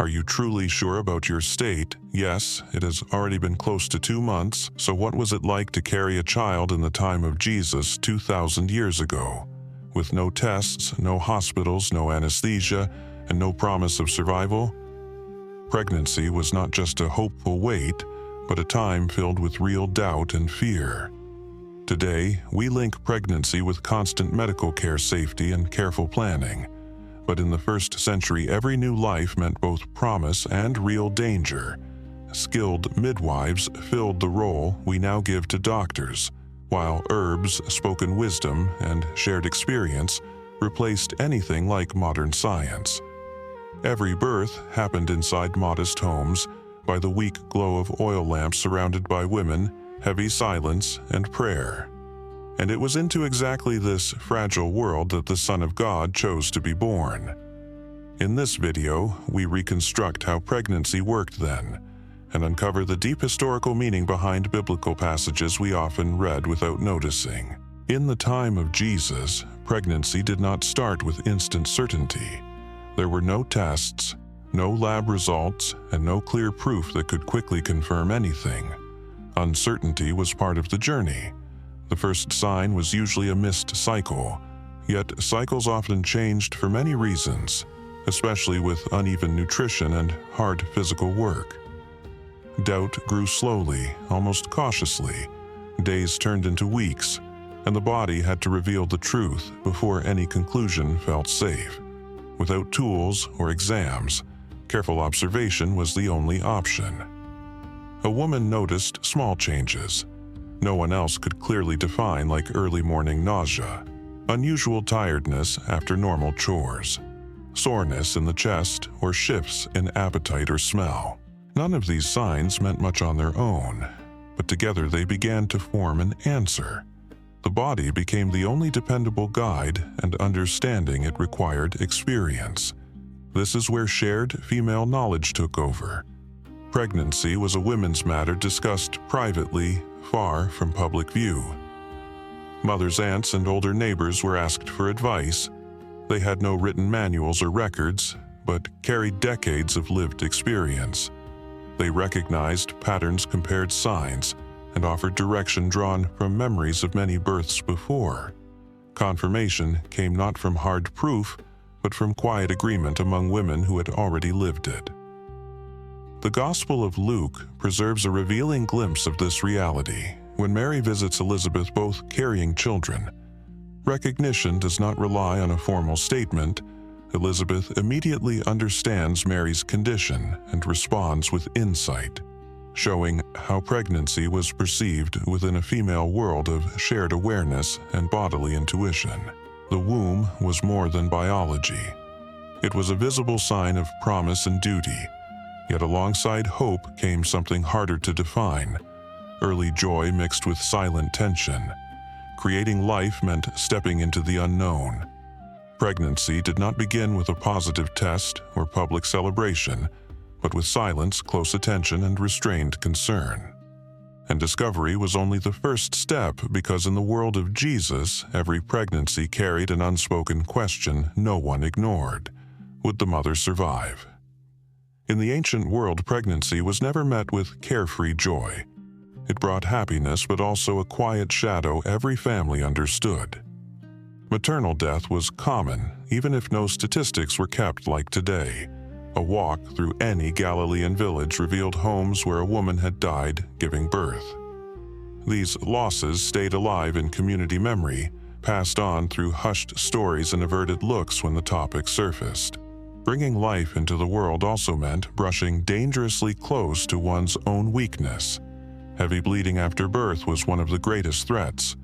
Are you truly sure about your state? Yes, it has already been close to 2 months, so what was it like to carry a child in the time of Jesus 2,000 years ago? With no tests, no hospitals, no anesthesia, and no promise of survival? Pregnancy was not just a hopeful wait, but a time filled with real doubt and fear. Today, we link pregnancy with constant medical care safety and careful planning. But in the first century, every new life meant both promise and real danger. Skilled midwives filled the role we now give to doctors, while herbs, spoken wisdom, and shared experience replaced anything like modern science. Every birth happened inside modest homes, by the weak glow of oil lamps surrounded by women, heavy silence, and prayer. And it was into exactly this fragile world that the Son of God chose to be born. In this video, we reconstruct how pregnancy worked then, and uncover the deep historical meaning behind biblical passages we often read without noticing. In the time of Jesus, pregnancy did not start with instant certainty. There were no tests, no lab results, and no clear proof that could quickly confirm anything. Uncertainty was part of the journey. The first sign was usually a missed cycle, yet cycles often changed for many reasons, especially with uneven nutrition and hard physical work. Doubt grew slowly, almost cautiously. Days turned into weeks, and the body had to reveal the truth before any conclusion felt safe. Without tools or exams, careful observation was the only option. A woman noticed small changes no one else could clearly define, like early morning nausea, unusual tiredness after normal chores, soreness in the chest, or shifts in appetite or smell. None of these signs meant much on their own, but together they began to form an answer. The body became the only dependable guide, and understanding it required experience. This is where shared female knowledge took over. Pregnancy was a women's matter discussed privately, far from public view. Mothers, aunts, and older neighbors were asked for advice. They had no written manuals or records, but carried decades of lived experience. They recognized patterns, compared signs, and offered direction drawn from memories of many births before. Confirmation came not from hard proof, but from quiet agreement among women who had already lived it. The Gospel of Luke preserves a revealing glimpse of this reality when Mary visits Elizabeth, both carrying children. Recognition does not rely on a formal statement. Elizabeth immediately understands Mary's condition and responds with insight, showing how pregnancy was perceived within a female world of shared awareness and bodily intuition. The womb was more than biology. It was a visible sign of promise and duty. Yet alongside hope came something harder to define, early joy mixed with silent tension. Creating life meant stepping into the unknown. Pregnancy did not begin with a positive test or public celebration, but with silence, close attention, and restrained concern. And discovery was only the first step, because in the world of Jesus, every pregnancy carried an unspoken question no one ignored. Would the mother survive? In the ancient world, pregnancy was never met with carefree joy. It brought happiness, but also a quiet shadow every family understood. Maternal death was common, even if no statistics were kept like today. A walk through any Galilean village revealed homes where a woman had died giving birth. These losses stayed alive in community memory, passed on through hushed stories and averted looks when the topic surfaced. Bringing life into the world also meant brushing dangerously close to one's own weakness. Heavy bleeding after birth was one of the greatest threats.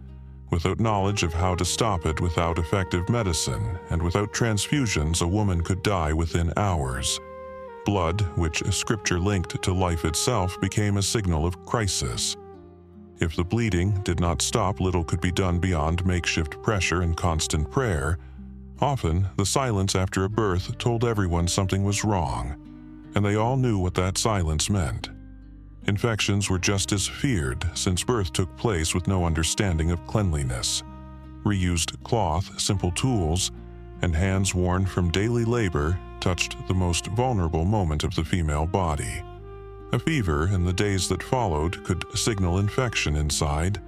Without knowledge of how to stop it, without effective medicine, and without transfusions, a woman could die within hours. Blood, which Scripture linked to life itself, became a signal of crisis. If the bleeding did not stop, little could be done beyond makeshift pressure and constant prayer. Often, the silence after a birth told everyone something was wrong, and they all knew what that silence meant. Infections were just as feared, since birth took place with no understanding of cleanliness. Reused cloth, simple tools, and hands worn from daily labor touched the most vulnerable moment of the female body. A fever in the days that followed could signal infection inside.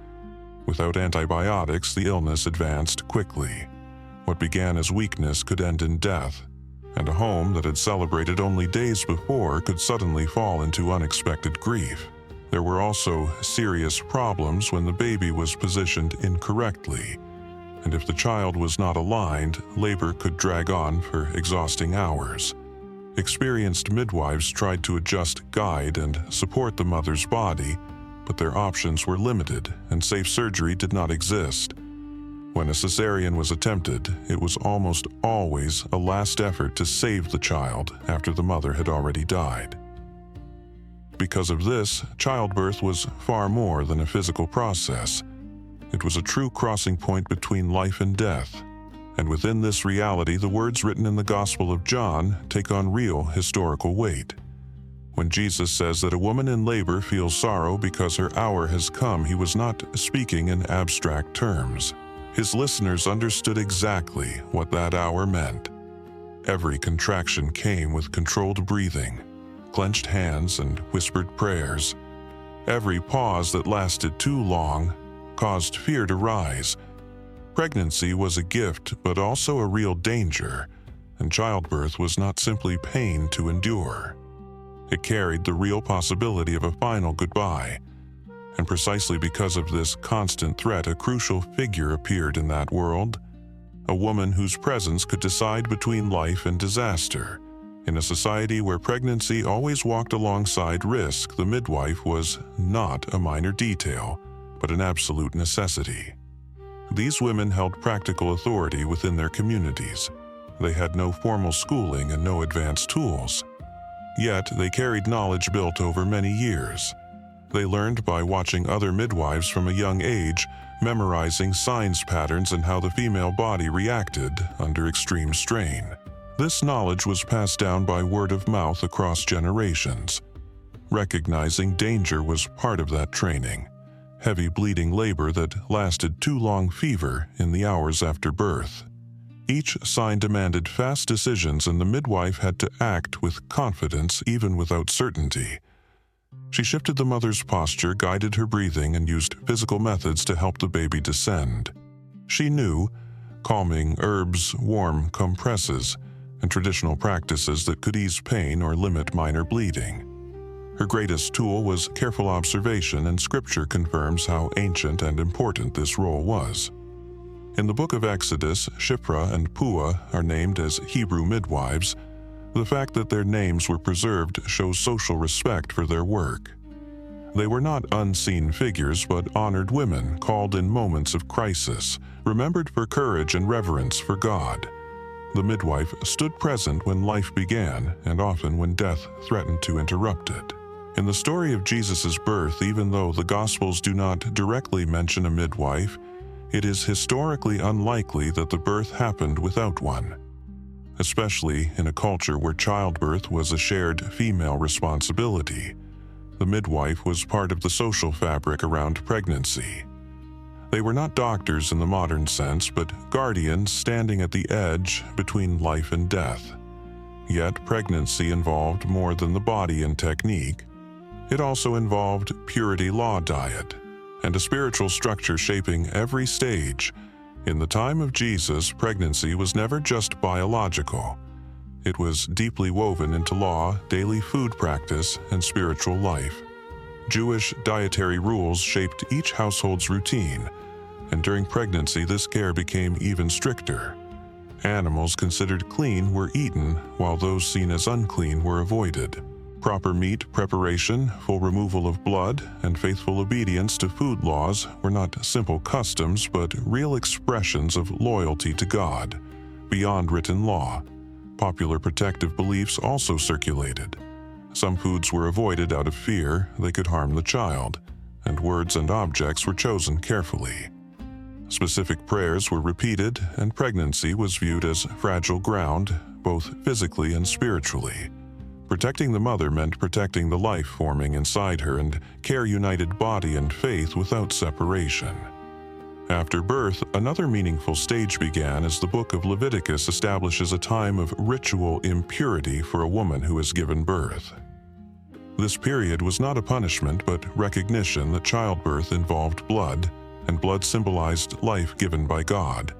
Without antibiotics, the illness advanced quickly. What began as weakness could end in death, and a home that had celebrated only days before could suddenly fall into unexpected grief. There were also serious problems when the baby was positioned incorrectly, and if the child was not aligned, labor could drag on for exhausting hours. Experienced midwives tried to adjust, guide, and support the mother's body, but their options were limited and safe surgery did not exist. When a cesarean was attempted, it was almost always a last effort to save the child after the mother had already died. Because of this, childbirth was far more than a physical process. It was a true crossing point between life and death. And within this reality, the words written in the Gospel of John take on real historical weight. When Jesus says that a woman in labor feels sorrow because her hour has come, he was not speaking in abstract terms. His listeners understood exactly what that hour meant. Every contraction came with controlled breathing, clenched hands, and whispered prayers. Every pause that lasted too long caused fear to rise. Pregnancy was a gift, but also a real danger, and childbirth was not simply pain to endure. It carried the real possibility of a final goodbye. And precisely because of this constant threat, a crucial figure appeared in that world, a woman whose presence could decide between life and disaster. In a society where pregnancy always walked alongside risk, the midwife was not a minor detail, but an absolute necessity. These women held practical authority within their communities. They had no formal schooling and no advanced tools. Yet they carried knowledge built over many years. They learned by watching other midwives from a young age, memorizing signs patterns and how the female body reacted under extreme strain. This knowledge was passed down by word of mouth across generations. Recognizing danger was part of that training. Heavy bleeding labor that lasted too long, fever in the hours after birth. Each sign demanded fast decisions, and the midwife had to act with confidence even without certainty. She shifted the mother's posture, guided her breathing, and used physical methods to help the baby descend. She knew calming herbs, warm compresses, and traditional practices that could ease pain or limit minor bleeding. Her greatest tool was careful observation, and Scripture confirms how ancient and important this role was. In the book of Exodus, Shiphrah and Puah are named as Hebrew midwives. The fact that their names were preserved shows social respect for their work. They were not unseen figures, but honored women called in moments of crisis, remembered for courage and reverence for God. The midwife stood present when life began, and often when death threatened to interrupt it. In the story of Jesus' birth, even though the Gospels do not directly mention a midwife, it is historically unlikely that the birth happened without one. Especially in a culture where childbirth was a shared female responsibility, the midwife was part of the social fabric around pregnancy. They were not doctors in the modern sense, but guardians standing at the edge between life and death. Yet pregnancy involved more than the body and technique. It also involved purity law diet and a spiritual structure shaping every stage. In the time of Jesus, pregnancy was never just biological. It was deeply woven into law, daily food practice, and spiritual life. Jewish dietary rules shaped each household's routine, and during pregnancy this care became even stricter. Animals considered clean were eaten, while those seen as unclean were avoided. Proper meat preparation, full removal of blood, and faithful obedience to food laws were not simple customs, but real expressions of loyalty to God. Beyond written law, popular protective beliefs also circulated. Some foods were avoided out of fear they could harm the child, and words and objects were chosen carefully. Specific prayers were repeated, and pregnancy was viewed as fragile ground, both physically and spiritually. Protecting the mother meant protecting the life forming inside her, and care united body and faith without separation. After birth, another meaningful stage began as the book of Leviticus establishes a time of ritual impurity for a woman who has given birth. This period was not a punishment, but recognition that childbirth involved blood, and blood symbolized life given by God.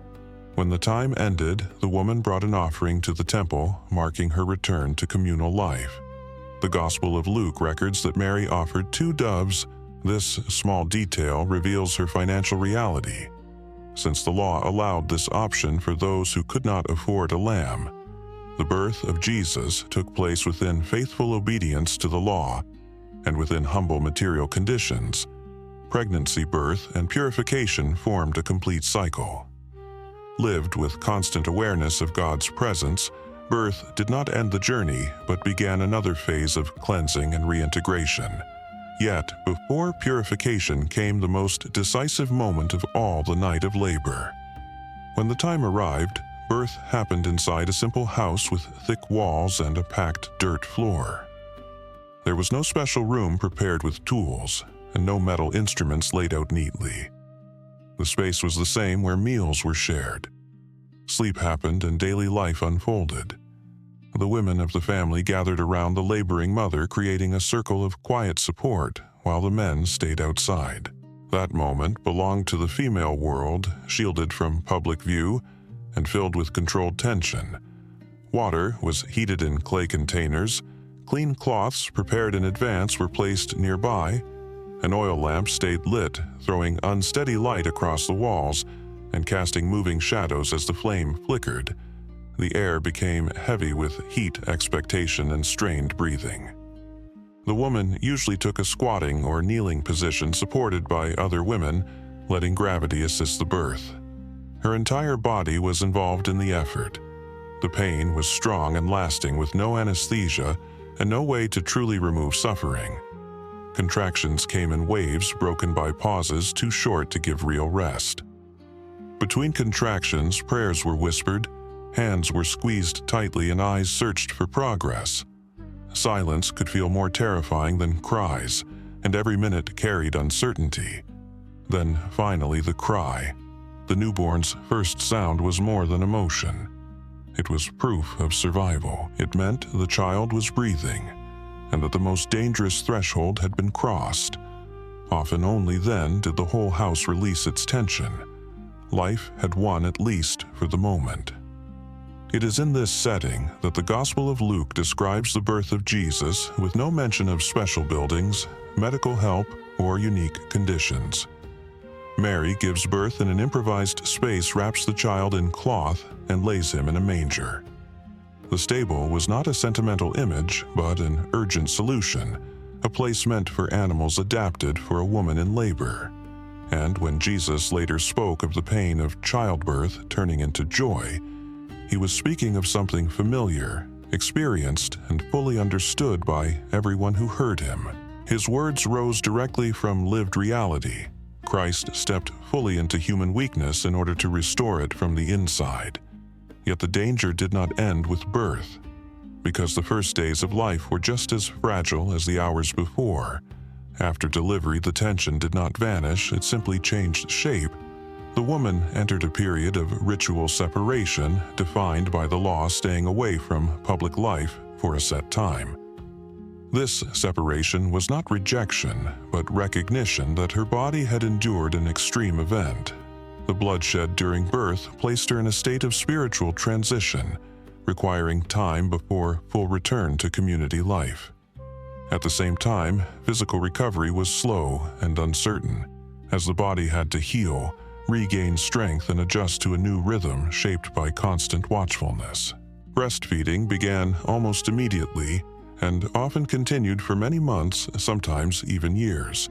When the time ended, the woman brought an offering to the temple, marking her return to communal life. The Gospel of Luke records that Mary offered 2 doves. This small detail reveals her financial reality, since the law allowed this option for those who could not afford a lamb. The birth of Jesus took place within faithful obedience to the law and within humble material conditions. Pregnancy, birth, and purification formed a complete cycle. Lived with constant awareness of God's presence, birth did not end the journey but began another phase of cleansing and reintegration. Yet, before purification came the most decisive moment of all, the night of labor. When the time arrived, birth happened inside a simple house with thick walls and a packed dirt floor. There was no special room prepared with tools, and no metal instruments laid out neatly. The space was the same where meals were shared. Sleep happened and daily life unfolded. The women of the family gathered around the laboring mother, creating a circle of quiet support while the men stayed outside. That moment belonged to the female world, shielded from public view and filled with controlled tension. Water was heated in clay containers, clean cloths prepared in advance were placed nearby, an oil lamp stayed lit, throwing unsteady light across the walls and casting moving shadows as the flame flickered. The air became heavy with heat, expectation, and strained breathing. The woman usually took a squatting or kneeling position supported by other women, letting gravity assist the birth. Her entire body was involved in the effort. The pain was strong and lasting, with no anesthesia and no way to truly remove suffering. Contractions came in waves, broken by pauses too short to give real rest. Between contractions, prayers were whispered, hands were squeezed tightly, and eyes searched for progress. Silence could feel more terrifying than cries, and every minute carried uncertainty. Then, finally, the cry. The newborn's first sound was more than emotion. It was proof of survival. It meant the child was breathing, and that the most dangerous threshold had been crossed. Often only then did the whole house release its tension. Life had won, at least for the moment. It is in this setting that the Gospel of Luke describes the birth of Jesus, with no mention of special buildings, medical help, or unique conditions. Mary gives birth in an improvised space, wraps the child in cloth, and lays him in a manger. The stable was not a sentimental image, but an urgent solution, a place meant for animals adapted for a woman in labor. And when Jesus later spoke of the pain of childbirth turning into joy, he was speaking of something familiar, experienced, and fully understood by everyone who heard him. His words rose directly from lived reality. Christ stepped fully into human weakness in order to restore it from the inside. Yet the danger did not end with birth. Because the first days of life were just as fragile as the hours before. After delivery, the tension did not vanish, it simply changed shape. The woman entered a period of ritual separation, defined by the law staying away from public life for a set time. This separation was not rejection, but recognition that her body had endured an extreme event. The bloodshed during birth placed her in a state of spiritual transition, requiring time before full return to community life. At the same time, physical recovery was slow and uncertain, as the body had to heal, regain strength, and adjust to a new rhythm shaped by constant watchfulness. Breastfeeding began almost immediately and often continued for many months, sometimes even years.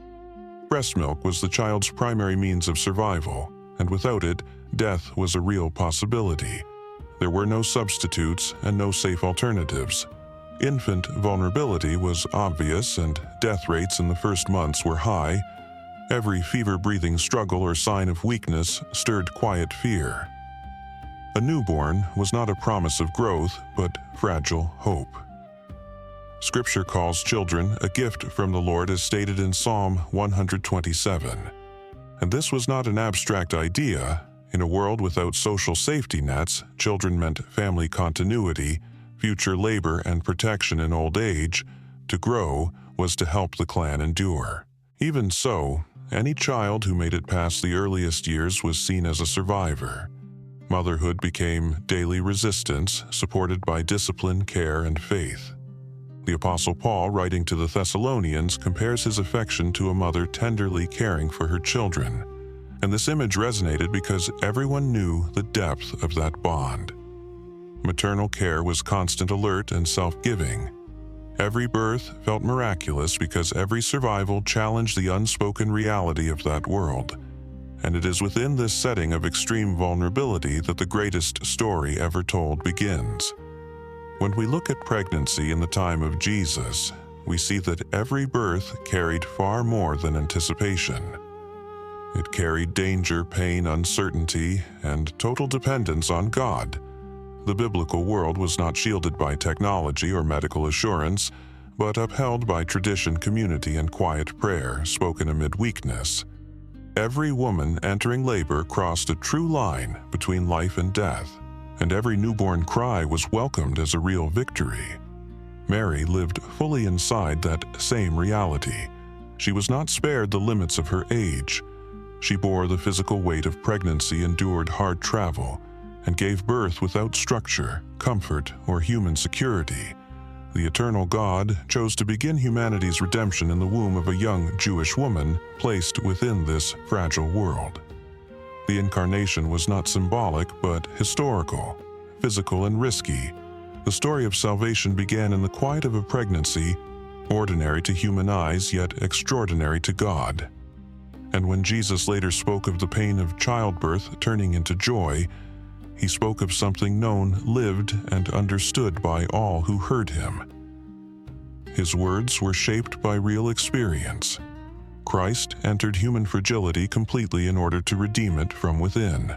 Breast milk was the child's primary means of survival, and without it, death was a real possibility. There were no substitutes and no safe alternatives. Infant vulnerability was obvious, and death rates in the first months were high. Every fever-breathing struggle or sign of weakness stirred quiet fear. A newborn was not a promise of growth, but fragile hope. Scripture calls children a gift from the Lord, as stated in Psalm 127. And this was not an abstract idea. In a world without social safety nets, children meant family continuity, future labor and protection in old age. To grow was to help the clan endure. Even so, any child who made it past the earliest years was seen as a survivor. Motherhood became daily resistance, supported by discipline, care, and faith. The Apostle Paul, writing to the Thessalonians, compares his affection to a mother tenderly caring for her children. And this image resonated because everyone knew the depth of that bond. Maternal care was constant alert and self-giving. Every birth felt miraculous because every survival challenged the unspoken reality of that world. And it is within this setting of extreme vulnerability that the greatest story ever told begins. When we look at pregnancy in the time of Jesus, we see that every birth carried far more than anticipation. It carried danger, pain, uncertainty, and total dependence on God. The biblical world was not shielded by technology or medical assurance, but upheld by tradition, community, and quiet prayer spoken amid weakness. Every woman entering labor crossed a true line between life and death, and every newborn cry was welcomed as a real victory. Mary lived fully inside that same reality. She was not spared the limits of her age. She bore the physical weight of pregnancy, endured hard travel, and gave birth without structure, comfort, or human security. The eternal God chose to begin humanity's redemption in the womb of a young Jewish woman placed within this fragile world. The incarnation was not symbolic, but historical, physical, and risky. The story of salvation began in the quiet of a pregnancy, ordinary to human eyes, yet extraordinary to God. And when Jesus later spoke of the pain of childbirth turning into joy, he spoke of something known, lived, and understood by all who heard him. His words were shaped by real experience. Christ entered human fragility completely in order to redeem it from within.